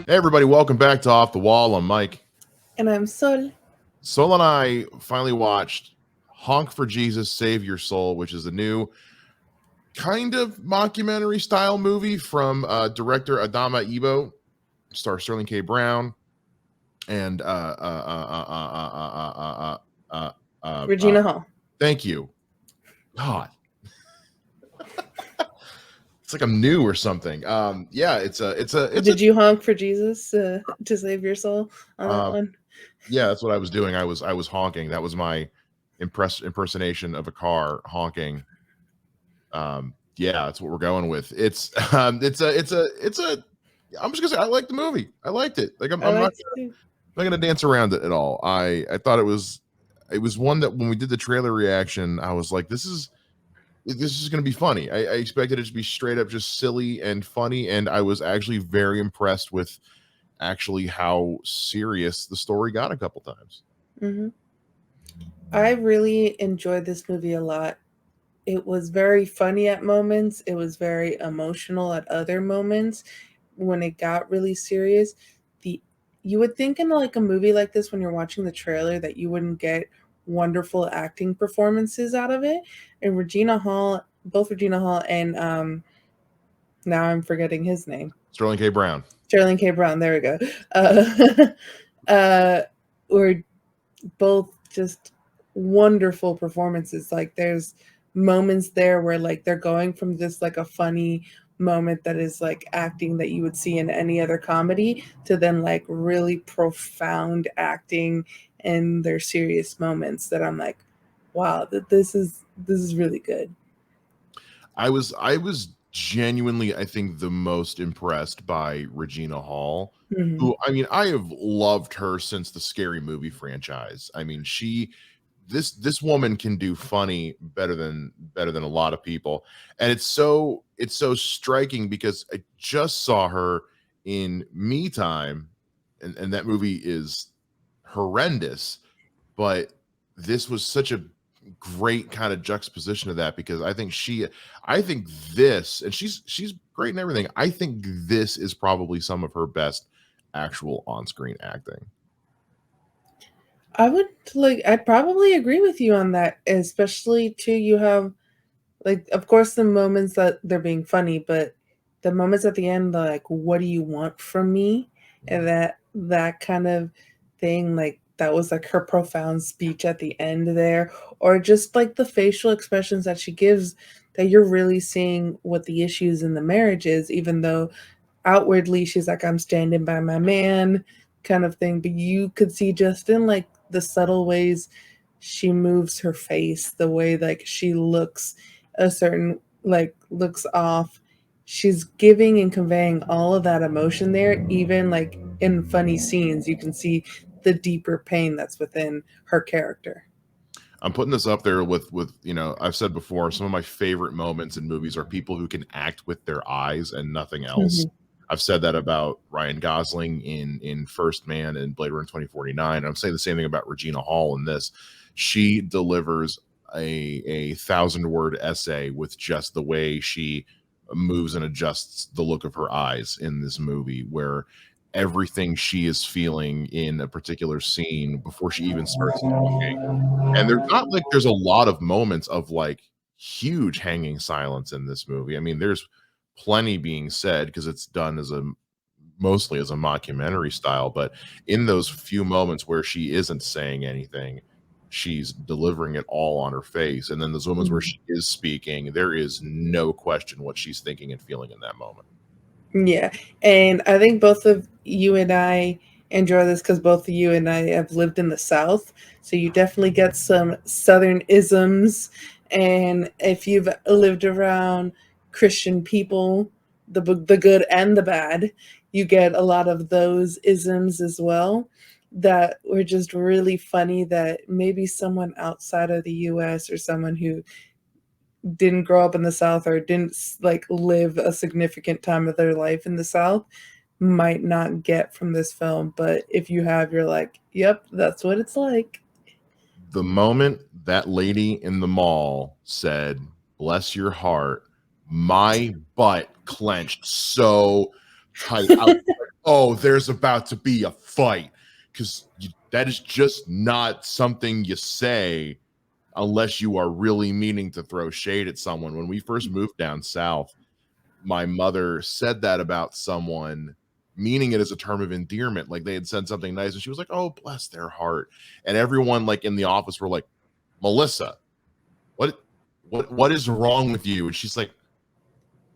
Hey everybody, welcome back to Off the Wall. I'm Mike. And I'm Sol. Sol and I finally watched Honk for Jesus, Save Your Soul, which is a new kind of mockumentary style movie from director Adama Ebo, stars Sterling K. Brown and Regina Hall. Thank you. God. It's like I'm new or something. Yeah, it's Did you honk for Jesus to save your soul on that one? Yeah, that's what I was doing. I was honking. That was my impersonation of a car honking. Yeah, that's what we're going with. It's I'm just gonna say I like the movie. I liked it. Like I'm not gonna dance around it at all. I thought it was one that when we did the trailer reaction, I was like, this is gonna be funny. I expected it to be straight up just silly and funny, and I was actually very impressed with actually how serious the story got a couple times. Mm-hmm. I really enjoyed this movie a lot. It was very funny at moments. It was very emotional at other moments. When it got really serious, you would think in like a movie like this, when you're watching the trailer, that you wouldn't get wonderful acting performances out of it. And both Regina Hall and now I'm forgetting his name. Sterling K. Brown. There we go. Were both just wonderful performances. Like there's moments there where like they're going from just like a funny moment that is like acting that you would see in any other comedy to then like really profound acting in their serious moments that I'm like, wow, this is really good. I was genuinely, I think, the most impressed by Regina Hall, who, I mean, I have loved her since the Scary Movie franchise. I mean, this woman can do funny better than a lot of people, and it's so striking because I just saw her in Me Time, and that movie is horrendous, but this was such a great kind of juxtaposition of that, because I think this, and she's great in everything. I think this is probably some of her best actual on-screen acting. I'd probably agree with you on that, especially too, you have like, of course, the moments that they're being funny, but the moments at the end, like, what do you want from me? And that kind of thing, like that was like her profound speech at the end there, or just like the facial expressions that she gives, that you're really seeing what the issues in the marriage is, even though outwardly she's like, I'm standing by my man kind of thing, but you could see just in like the subtle ways she moves her face, the way like she looks a certain, like looks off, she's giving and conveying all of that emotion there. Even like in funny scenes, you can see the deeper pain that's within her character. I'm putting this up there with I've said before, some of my favorite moments in movies are people who can act with their eyes and nothing else. I've said that about Ryan Gosling in First Man and Blade Runner 2049. I'm saying the same thing about Regina Hall in this. She delivers a 1,000-word essay with just the way she moves and adjusts the look of her eyes in this movie, where everything she is feeling in a particular scene before she even starts talking. And there's a lot of moments of like huge hanging silence in this movie. I mean, there's plenty being said because it's done mostly as a mockumentary style, but in those few moments where she isn't saying anything, she's delivering it all on her face. And then those moments where she is speaking, there is no question what she's thinking and feeling in that moment. Yeah. And I think both of you and I enjoy this because both of you and I have lived in the South. So you definitely get some Southern isms. And if you've lived around Christian people, the good and the bad, you get a lot of those isms as well, that were just really funny, that maybe someone outside of the US or someone who didn't grow up in the South or didn't like live a significant time of their life in the South might not get from this film. But if you have, you're like, yep, that's what it's like. The moment that lady in the mall said, "Bless your heart," my butt clenched so tight. I was like, oh, there's about to be a fight, because that is just not something you say unless you are really meaning to throw shade at someone. When we first moved down south, my mother said that about someone, meaning it as a term of endearment. Like they had said something nice, and she was like, "Oh, bless their heart," and everyone like in the office were like, "Melissa, what, what is wrong with you?" And she's like,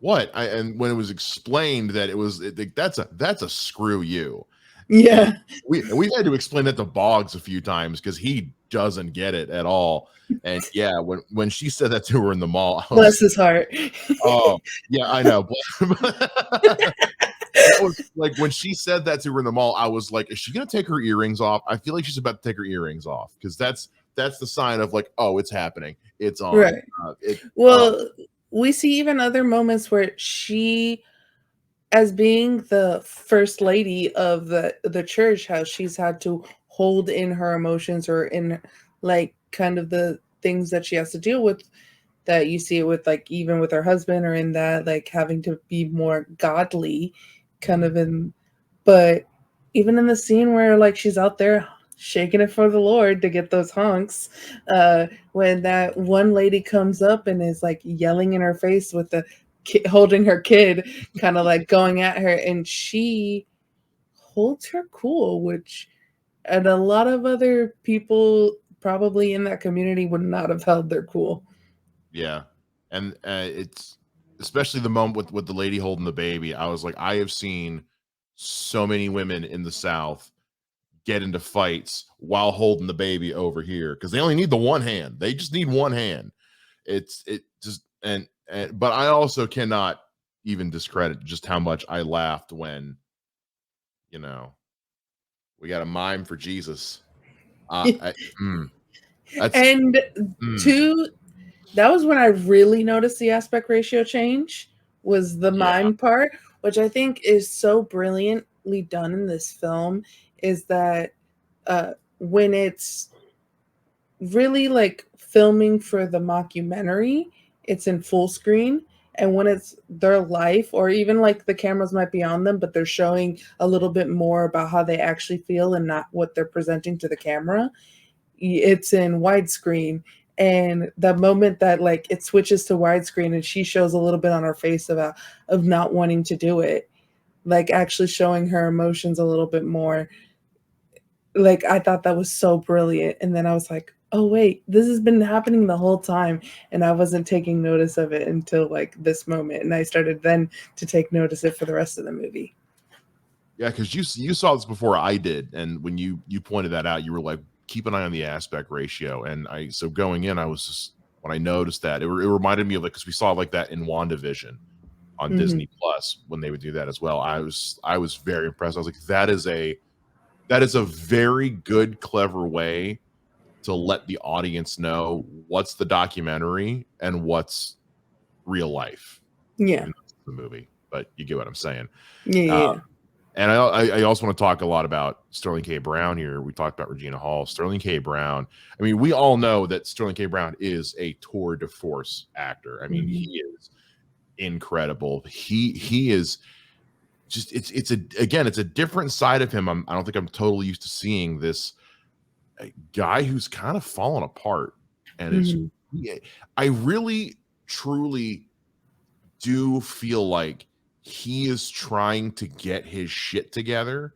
"What?" And when it was explained that that's a screw you. And Yeah. we had to explain that to Bogz a few times because he doesn't get it at all. And yeah, when she said that to her in the mall, I Bless was, his heart. oh yeah, I know. That was like when she said that to her in the mall, I was like, is she gonna take her earrings off? I feel like she's about to take her earrings off, because that's the sign of like, oh, it's happening, it's on. Right. It Well, we see even other moments where she, as being the first lady of the church, how she's had to hold in her emotions, or in like kind of the things that she has to deal with, that you see it with like even with her husband, or in that like having to be more godly kind of in, but even in the scene where like she's out there shaking it for the Lord to get those honks, when that one lady comes up and is like yelling in her face with the holding her kid, kind of like going at her, and she holds her cool, which, and a lot of other people probably in that community would not have held their cool. Yeah, and it's especially the moment with the lady holding the baby. I was like, I have seen so many women in the South get into fights while holding the baby over here, because they only need the one hand. They just need one hand. It just, and but I also cannot even discredit just how much I laughed when, you know, we got a mime for Jesus. I, that's And mm, two, that was when I really noticed the aspect ratio change, was the yeah, mime part, which I think is so brilliantly done in this film, is that when it's really like filming for the mockumentary, it's in full screen. And when it's their life, or even like the cameras might be on them, but they're showing a little bit more about how they actually feel and not what they're presenting to the camera, it's in widescreen. And the moment that like it switches to widescreen and she shows a little bit on her face about of not wanting to do it, like actually showing her emotions a little bit more, like I thought that was so brilliant. And then I was like, oh wait, this has been happening the whole time, and I wasn't taking notice of it until like this moment, and I started then to take notice of it for the rest of the movie. yeah, because you saw this before I did, and when you pointed that out, you were like, keep an eye on the aspect ratio. And I so going in, I was just, when I noticed that, it reminded me of like, because we saw like that in WandaVision on Hmm. Disney Plus when they would do that as well. I was very impressed. I was like, that is a very good, clever way to let the audience know what's the documentary and what's real life, Yeah. even though it's the movie. But you get what I'm saying. Yeah, Uh, yeah. and I also want to talk a lot about Sterling K. Brown here. We talked about Regina Hall. Sterling K. Brown. I mean, we all know that Sterling K. Brown is a tour de force actor. I mean, Hmm. he is incredible. He is just, it's a, again, it's a different side of him. I don't think I'm totally used to seeing this guy who's kind of fallen apart, and is, Hmm. I really truly do feel like he is trying to get his shit together,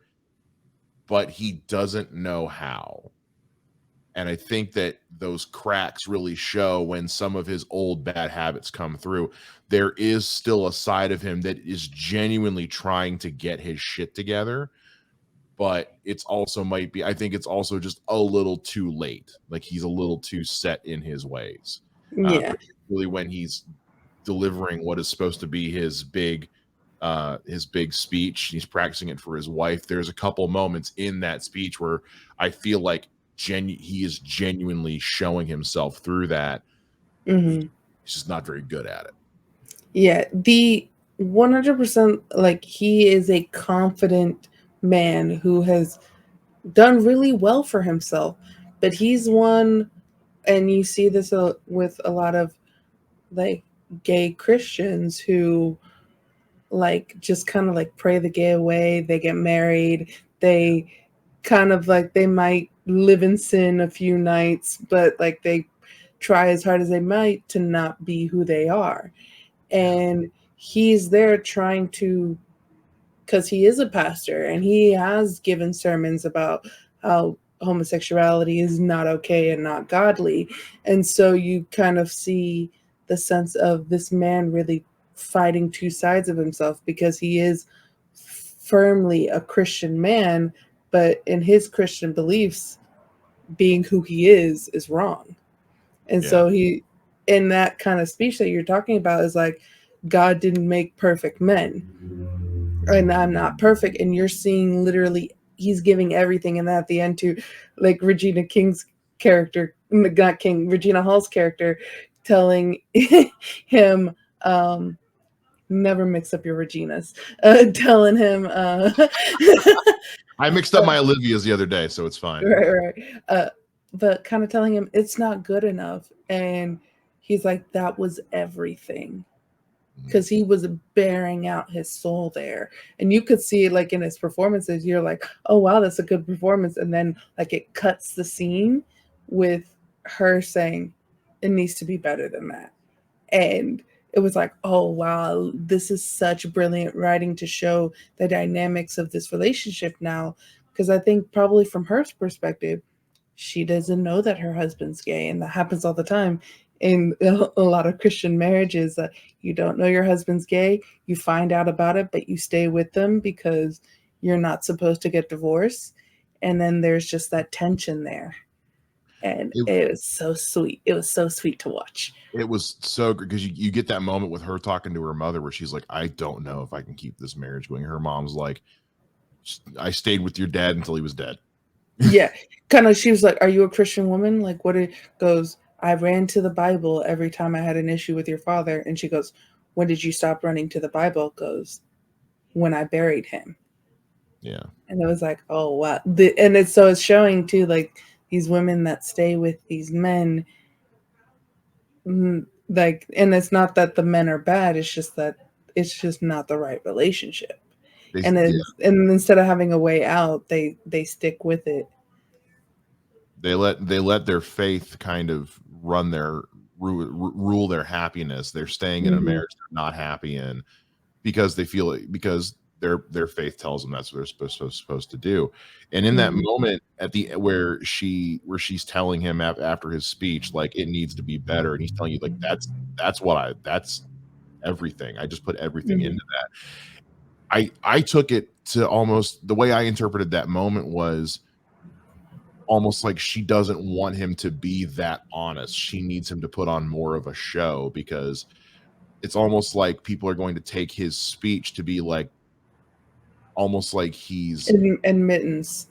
but he doesn't know how. And I think that those cracks really show when some of his old bad habits come through. There is still a side of him that is genuinely trying to get his shit together, but it's also might be, I think it's also just a little too late. Like he's a little too set in his ways. Yeah. Particularly when he's delivering what is supposed to be his big speech. He's practicing it for his wife. There's a couple moments in that speech where I feel like he is genuinely showing himself through that. Hmm. He's just not very good at it. Yeah. The 100%, like he is a confident man who has done really well for himself, but he's one, and you see this with a lot of like gay Christians who like just kind of like pray the gay away. They get married. They kind of like they might live in sin a few nights, but like they try as hard as they might to not be who they are. Yeah. And he's there trying to, because he is a pastor and he has given sermons about how homosexuality is not okay and not godly. And so you kind of see the sense of this man really fighting two sides of himself, because he is firmly a Christian man, but in his Christian beliefs, being who he is wrong. And Yeah. so he, in that kind of speech that you're talking about, is like, God didn't make perfect men, and I'm not perfect. And you're seeing literally he's giving everything, and at the end to like Regina King's character, not King, Regina Hall's character, telling him, never mix up your Reginas, telling him, I mixed up my Olivia's the other day, so it's fine. right, but kind of telling him it's not good enough. And he's like, that was everything, because he was bearing out his soul there. And you could see it like in his performances. You're like, oh wow, that's a good performance. And then like it cuts the scene with her saying it needs to be better than that. And it was like, oh wow, this is such brilliant writing to show the dynamics of this relationship now. Because I think probably from her perspective, she doesn't know that her husband's gay, and that happens all the time in a lot of Christian marriages. You don't know your husband's gay, you find out about it, but you stay with them because you're not supposed to get divorced. And then there's just that tension there, and It, it was so sweet. It was so sweet to watch. it was so good because you get that moment with her talking to her mother where she's like, I don't know if I can keep this marriage going. Her mom's like, I stayed with your dad until he was dead. Yeah, kind of. She was like, "Are you a Christian woman? Like, what?" It goes, "I ran to the Bible every time I had an issue with your father." And she goes, "When did you stop running to the Bible?" Goes, "When I buried him." Yeah. And it was like, oh wow. And it's showing too, like these women that stay with these men, like, and it's not that the men are bad. It's just that it's just not the right relationship. And Yeah, then, and instead of having a way out, they stick with it. they let their faith kind of run their rule their happiness. They're staying in a Hmm. marriage they're not happy in because they feel it, because their faith tells them that's what they're supposed to do. And in that Hmm. moment at the where she's telling him after his speech, like, it needs to be better, and he's telling you like that's everything. I just put everything Hmm. into that. I took it to almost the way I interpreted that moment was almost like she doesn't want him to be that honest. She needs him to put on more of a show because it's almost like people are going to take his speech to be like almost like he's And mittens.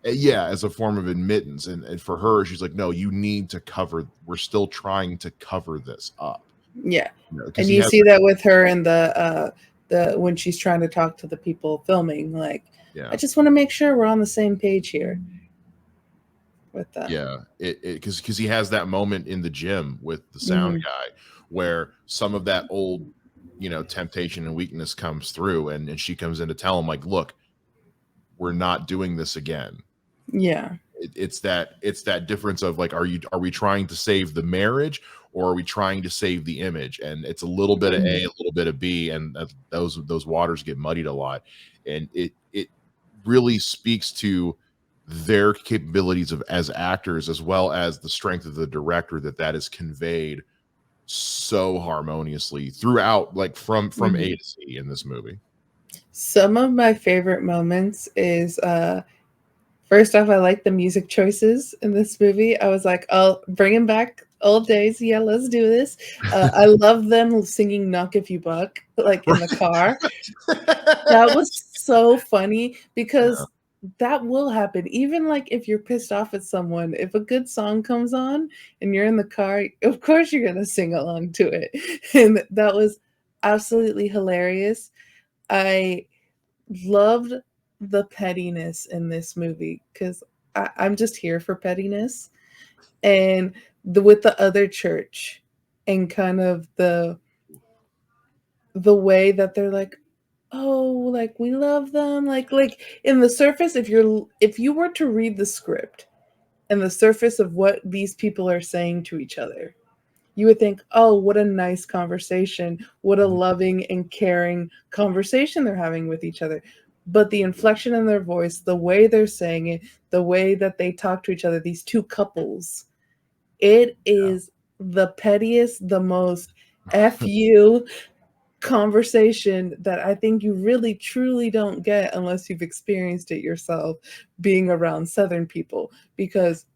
yeah, as a form of admittance. And for her, she's like, no, you need to cover. We're still trying to cover this up, Yeah. because And he you has see that with her in the when she's trying to talk to the people filming, like, I yeah. just want to make sure we're on the same page here with that. Yeah, it because he has that moment in the gym with the sound Hmm. guy where some of that old, temptation and weakness comes through, and she comes in to tell him like, look, we're not doing this again. Yeah. It's that difference of like, are we trying to save the marriage, or are we trying to save the image? And it's a little bit of A, Hmm. a little bit of B, and those waters get muddied a lot. And it really speaks to their capabilities of as actors, as well as the strength of the director, that is conveyed so harmoniously throughout, like from A Hmm. to Z in this movie. Some of my favorite moments is first off, I like the music choices in this movie. I was like, oh, bringing back old days. Yeah, let's do this. I love them singing "Knock If You Buck" like in the car. That was so funny because that will happen. Even like if you're pissed off at someone, if a good song comes on and you're in the car, of course you're gonna sing along to it. And that was absolutely hilarious. I loved the pettiness in this movie because I'm just here for pettiness. And with the other church and kind of the way that they're like, oh, like we love them, like in the surface, if you were to read the script and the surface of what these people are saying to each other, you would think, oh, what a nice conversation, what a Mhm. loving and caring conversation they're having with each other. But the inflection in their voice, the way they're saying it, the way that they talk to each other, these two couples, it is the pettiest, the most F you conversation that I think you really truly don't get unless you've experienced it yourself being around Southern people, because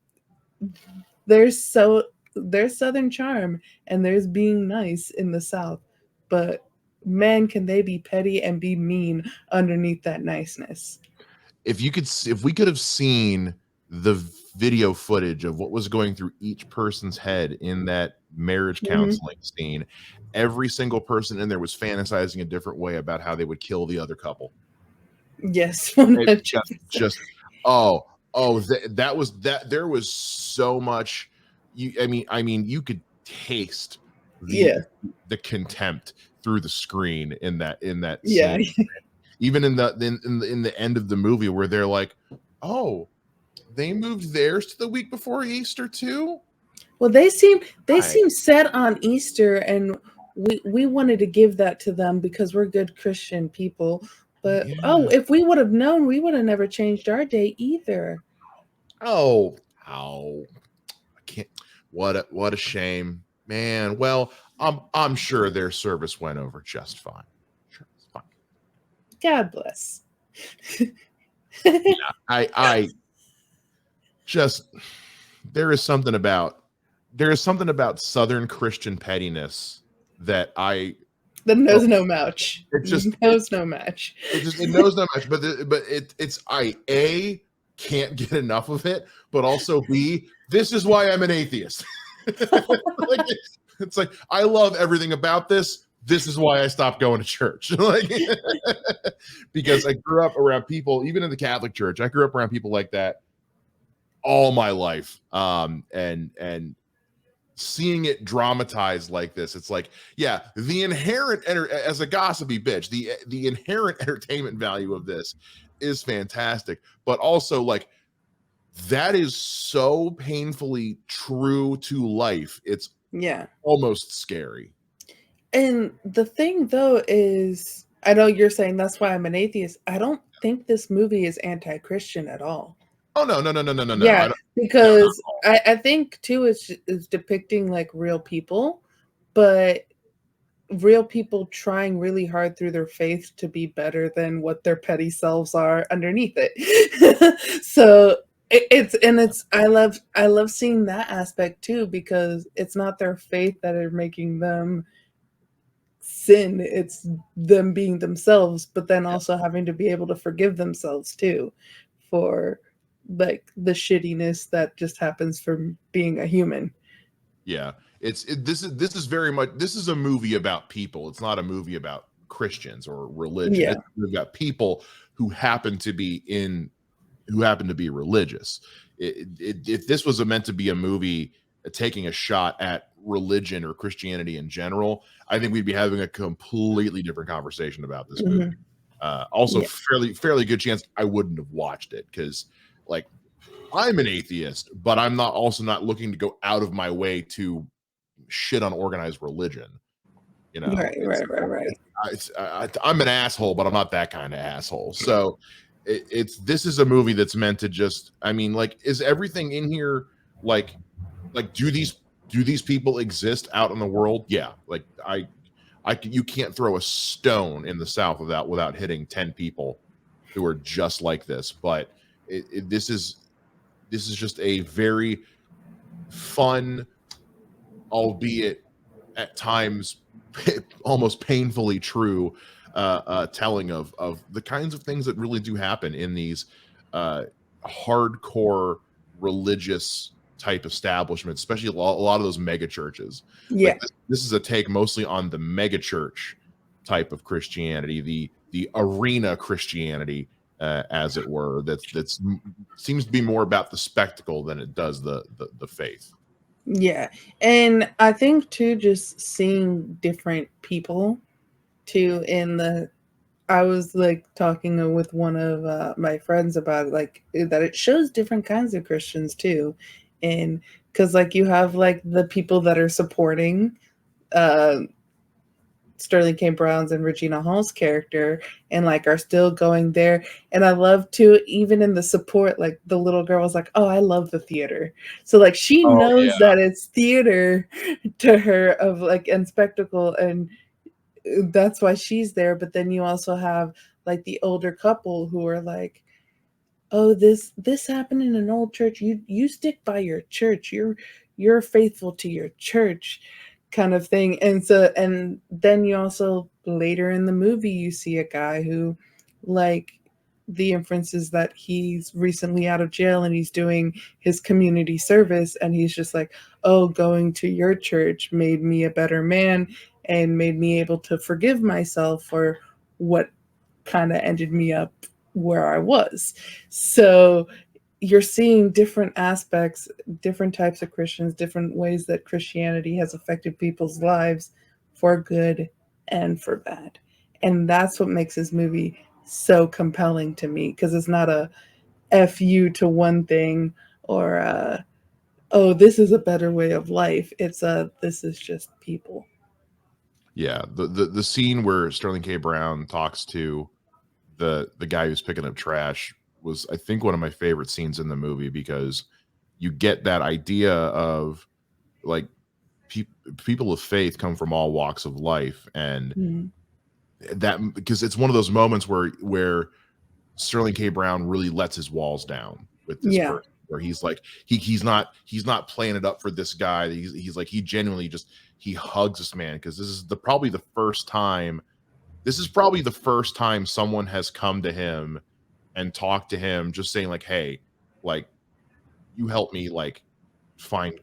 there's so there's Southern charm and there's being nice in the South, but man, can they be petty and be mean underneath that niceness. If we could have seen the video footage of what was going through each person's head in that marriage Mhm. counseling scene, every single person in there was fantasizing a different way about how they would kill the other couple. Yes, It 100%. just that was that there was so much I mean you could taste the Yeah, the contempt through the screen in that yeah, scene. Even in the end of the movie where they're like, "Oh, they moved theirs to the week before Easter too?" well, they Right. seem set on Easter, and we wanted to give that to them because we're good Christian people. But oh, Yeah. if we would have known, we would have never changed our day either. Oh, how I can't what a shame. Man, well, I'm sure their service went over just fine. Sure, it's fine. God bless. Yeah, I just there is something about Southern Christian pettiness that I The oh, knows no match. it just Knows no match. it knows not much, but it's I a can't get enough of it, but also b this is why I'm an atheist. Like it's like I love everything about this. This is why I stopped going to church. Like because I grew up around people, even in the Catholic Church, I grew up around people like that all my life. And seeing it dramatized like this, it's like, yeah, the inherent as a gossipy bitch, the inherent entertainment value of this is fantastic, but also like that is so painfully true to life. It's Yeah. almost scary. And the thing though is, I know you're saying that's why I'm an atheist. I don't think this movie is anti-Christian at all. Oh no, no, no, no, no, no, no. I Yeah, don't. No, not because at all. I think too it's depicting like real people, but real people trying really hard through their faith to be better than what their petty selves are underneath it. So it's I love seeing that aspect too, because it's not their faith that are making them sin, it's them being themselves, but then Yeah, also having to be able to forgive themselves too for like the shittiness that just happens from being a human. yeah. This is very much this is a movie about people. It's not a movie about Christians or religion. Yeah. It's a movie about people who happen to be in who happen to be religious. If this was meant to be a movie taking a shot at religion or Christianity in general, I think we'd be having a completely different conversation about this movie. Mhm. Also, Yeah. fairly good chance I wouldn't have watched it because, like, I'm an atheist, but I'm not also not looking to go out of my way to shit on organized religion. You know, Right, right, right, right. I'm an asshole, but I'm not that kind of asshole. So it's this is a movie that's meant to just. I mean, like, is everything in here like do these people exist out in the world? Yeah, like you can't throw a stone in the South without hitting 10 people who are just like this. But this is just a very fun, albeit at times almost painfully true telling of the kinds of things that really do happen in these uh, hardcore religious type establishments, especially a lot of those mega churches. Like Yeah. this is a take mostly on the mega church type of Christianity, the arena Christianity, as it were. That's seems to be more about the spectacle than it does the faith. Yeah. And I think too, just seeing different people too in the I was like talking with one of my friends about like that it shows different kinds of Christians too, and because like you have like the people that are supporting uh, Sterling K. Brown's and Regina Hall's character and like are still going there. And I love to even in the support, like the little girl was like, "Oh, I love the theater." So like she Oh knows yeah. that it's theater to her of like and spectacle and that's why she's there. But then you also have like the older couple who are like, oh, this happened in an old church. You stick by your church. You're faithful to your church kind of thing. And so and then you also later in the movie you see a guy who like the inference is that he's recently out of jail and he's doing his community service and he's just like, oh, going to your church made me a better man and made me able to forgive myself for what kind of ended me up where I was. So you're seeing different aspects, different types of Christians, different ways that Christianity has affected people's lives for good and for bad. And that's what makes this movie so compelling to me because it's not a fu to one thing or oh, this is a better way of life. It's a this is just people. Yeah, the scene where Sterling K. Brown talks to the guy who's picking up trash was, I think, one of my favorite scenes in the movie because you get that idea of like pe- people of faith come from all walks of life, and Mm-hmm. that because it's one of those moments where Sterling K. Brown really lets his walls down with this Yeah. person, where he's like he's not playing it up for this guy. He's like he genuinely just he hugs this man because this is probably the first time someone has come to him and talked to him, just saying like, hey, like you help me like find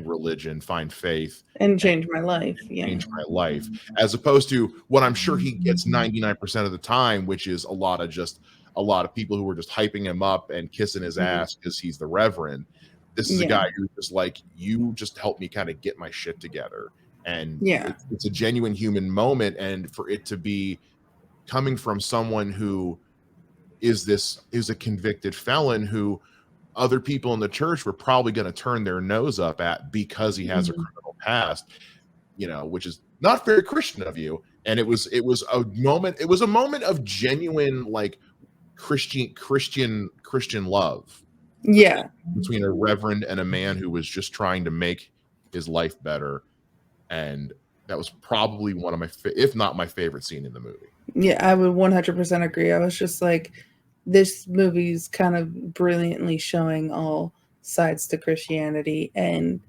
religion, find faith, And and change my life. Yeah. change my life, as opposed to what I'm sure he gets 99% of the time, which is a lot of people who are just hyping him up and kissing his Mhm. ass because he's the reverend. This is a Yeah. guy who's just like, you just help me kind of get my shit together. And Yeah. it's a genuine human moment. And for it to be coming from someone who is a convicted felon who other people in the church were probably going to turn their nose up at because he has a Mhm. criminal past, you know, which is not very Christian of you. And it was a moment of genuine like Christian love between Yeah. between a reverend and a man who was just trying to make his life better. And that was probably one of if not my favorite scene in the movie. Yeah, I would 100% agree. I was just like, this movie's kind of brilliantly showing all sides to Christianity and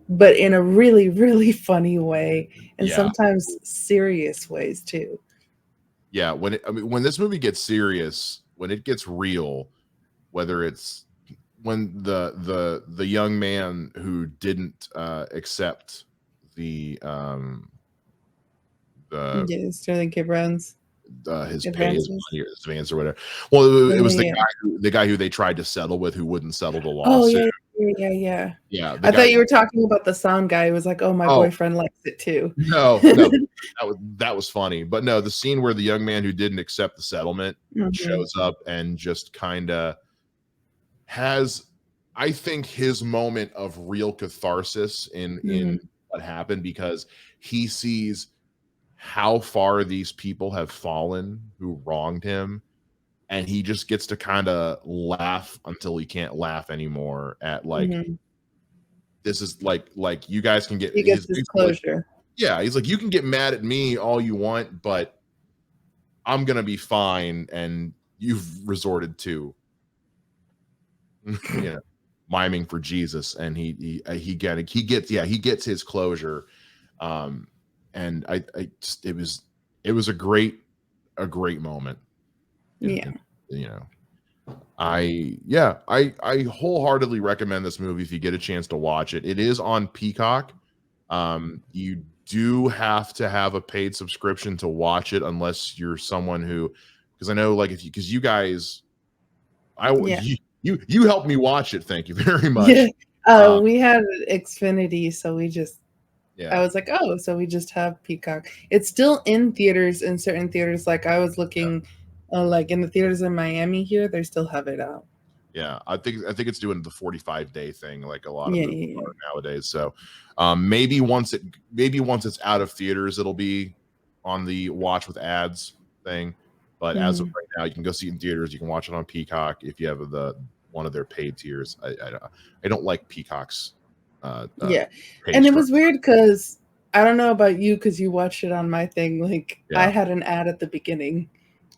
but in a really, really funny way and Yeah. sometimes serious ways too. Yeah, when this movie gets serious, when it gets real, whether it's when the young man who didn't accept the the Yeah, Sterling K. Brown's his pay, his advances. money, or his advance or whatever. Well, Yeah, it was yeah, yeah. the guy who they tried to settle with, who wouldn't settle the Oh, lawsuit. yeah, yeah, yeah, yeah. Yeah, the I guy. thought you were talking about the sound guy who was like, "Oh, my Oh boyfriend likes it too." no, that was funny, but no, the scene where the young man who didn't accept the settlement Mhm, shows up and just kind of has, I think, his moment of real catharsis in mhm, what happened, because he sees how far these people have fallen who wronged him, and he just gets to kind of laugh until he can't laugh anymore at like, mhm. this is like you guys can get He gets his his basically like, closure. yeah, he's like, you can get mad at me all you want, but I'm gonna be fine. And you've resorted to you know, miming for Jesus, and he gets his closure. Um, and I just, it was a great moment in Yeah, you know, I wholeheartedly recommend this movie if you get a chance to watch it. It is on Peacock. You do have to have a paid subscription to watch it, unless you're someone who, because I know like if you because you guys yeah, you helped me watch it. Thank you very yeah. much. Um, We had Xfinity, so we just I was like, oh, so we just have Peacock. It's still in theaters in certain theaters. Like I was looking, like in the theaters in Miami here, they still have it out. Yeah, I think it's doing the 45-day thing like a lot of Yeah, movies yeah, are nowadays. So maybe once it's out of theaters, it'll be on the watch with ads thing. But as of Mhm. right now, you can go see it in theaters. You can watch it on Peacock if you have one of their paid tiers. I don't like Peacock's Yeah. pay And it was structure. weird because I don't know about you because you watched it on my thing. Like I Yeah, had an ad at the beginning,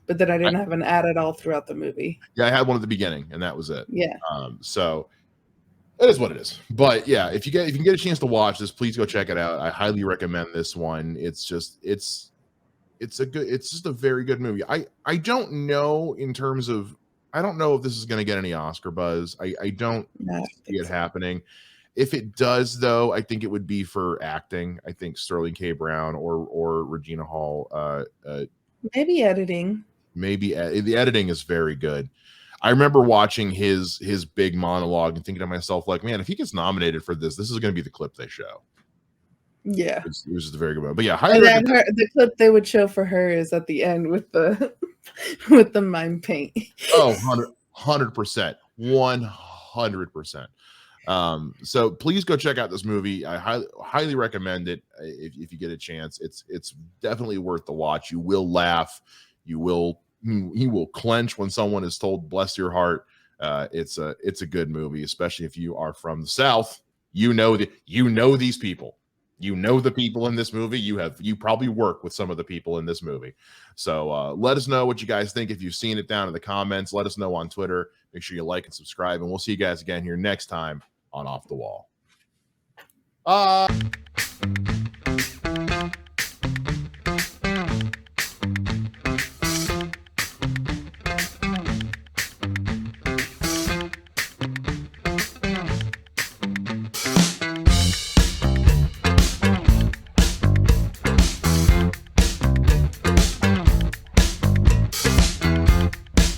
but then I didn't have an ad at all throughout the movie. yeah, I had one at the beginning, and that was it. Yeah. So it is what it is. But yeah, if you can get a chance to watch this, please go check it out. I highly recommend this one. It's just it's just a very good movie. I don't know in terms of I don't know if this is going to get any Oscar buzz. I don't No, I don't see think it so. happening. If it does, though, I think it would be for acting. I think Sterling K. Brown or Regina Hall. Maybe editing. Maybe the editing is very good. I remember watching his big monologue and thinking to myself, like, man, if he gets nominated for this, this is going to be the clip they show. Yeah. It was just a very good one. But yeah, highly And recommend. then the clip they would show for her is at the end with the with the mime paint. Oh, 100%. 100%. So please go check out this movie. I highly recommend it if you get a chance. It's definitely worth the watch. You will laugh. You will clench when someone is told "bless your heart." It's a good movie, especially if you are from the South. You know these people. You know the people in this movie. You probably work with some of the people in this movie. So let us know what you guys think. If you've seen it, down in the comments, let us know on Twitter. Make sure you like and subscribe, and we'll see you guys again here next time on Off the Wall.